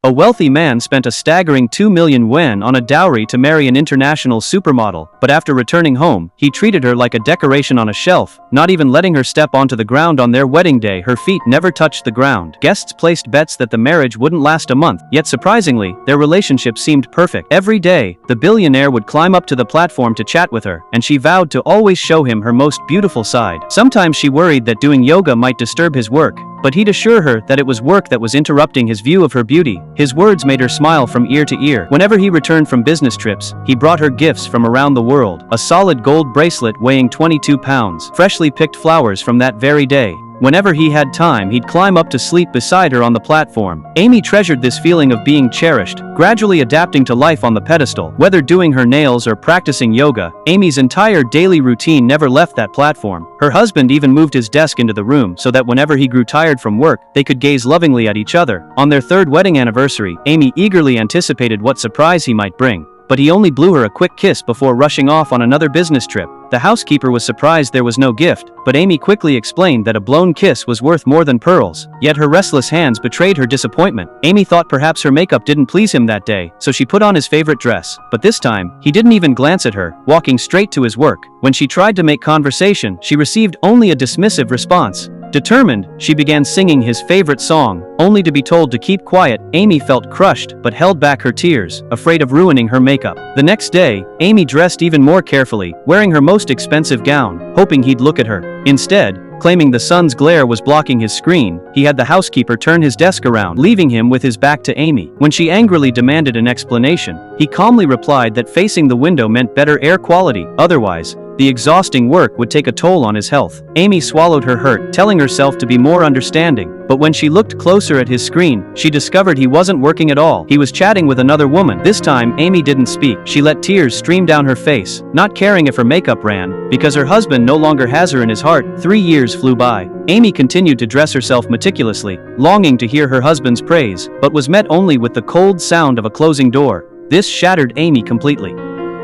A wealthy man spent a staggering 2 million yuan on a dowry to marry an international supermodel, but after returning home, he treated her like a decoration on a shelf, not even letting her step onto the ground on their wedding day. Her feet never touched the ground. Guests placed bets that the marriage wouldn't last a month, yet surprisingly, their relationship seemed perfect. Every day, the billionaire would climb up to the platform to chat with her, and she vowed to always show him her most beautiful side. Sometimes she worried that doing yoga might disturb his work, but he'd assure her that it was work that was interrupting his view of her beauty. His words made her smile from ear to ear. Whenever he returned from business trips, he brought her gifts from around the world. A solid gold bracelet weighing 22 pounds, freshly picked flowers from that very day. Whenever he had time, he'd climb up to sleep beside her on the platform. Amy treasured this feeling of being cherished, gradually adapting to life on the pedestal. Whether doing her nails or practicing yoga, Amy's entire daily routine never left that platform. Her husband even moved his desk into the room so that whenever he grew tired from work, they could gaze lovingly at each other. On their third wedding anniversary, Amy eagerly anticipated what surprise he might bring, but he only blew her a quick kiss before rushing off on another business trip. The housekeeper was surprised there was no gift, but Amy quickly explained that a blown kiss was worth more than pearls. Yet her restless hands betrayed her disappointment. Amy thought perhaps her makeup didn't please him that day, so she put on his favorite dress. But this time, he didn't even glance at her, walking straight to his work. When she tried to make conversation, she received only a dismissive response. Determined, she began singing his favorite song, only to be told to keep quiet. Amy felt crushed, but held back her tears, afraid of ruining her makeup. The next day, Amy dressed even more carefully, wearing her most expensive gown, hoping he'd look at her. Instead, claiming the sun's glare was blocking his screen, he had the housekeeper turn his desk around, leaving him with his back to Amy. When she angrily demanded an explanation, he calmly replied that facing the window meant better air quality, otherwise, the exhausting work would take a toll on his health. Amy swallowed her hurt, telling herself to be more understanding. But when she looked closer at his screen, she discovered he wasn't working at all. He was chatting with another woman. This time, Amy didn't speak. She let tears stream down her face, not caring if her makeup ran, because her husband no longer has her in his heart. 3 years flew by. Amy continued to dress herself meticulously, longing to hear her husband's praise, but was met only with the cold sound of a closing door. This shattered Amy completely.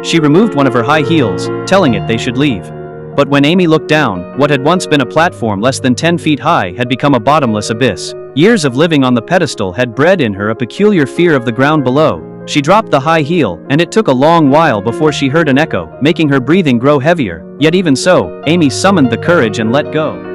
She removed one of her high heels, telling it they should leave. But when Amy looked down, what had once been a platform less than 10 feet high had become a bottomless abyss. Years of living on the pedestal had bred in her a peculiar fear of the ground below. She dropped the high heel, and it took a long while before she heard an echo, making her breathing grow heavier. Yet even so, Amy summoned the courage and let go.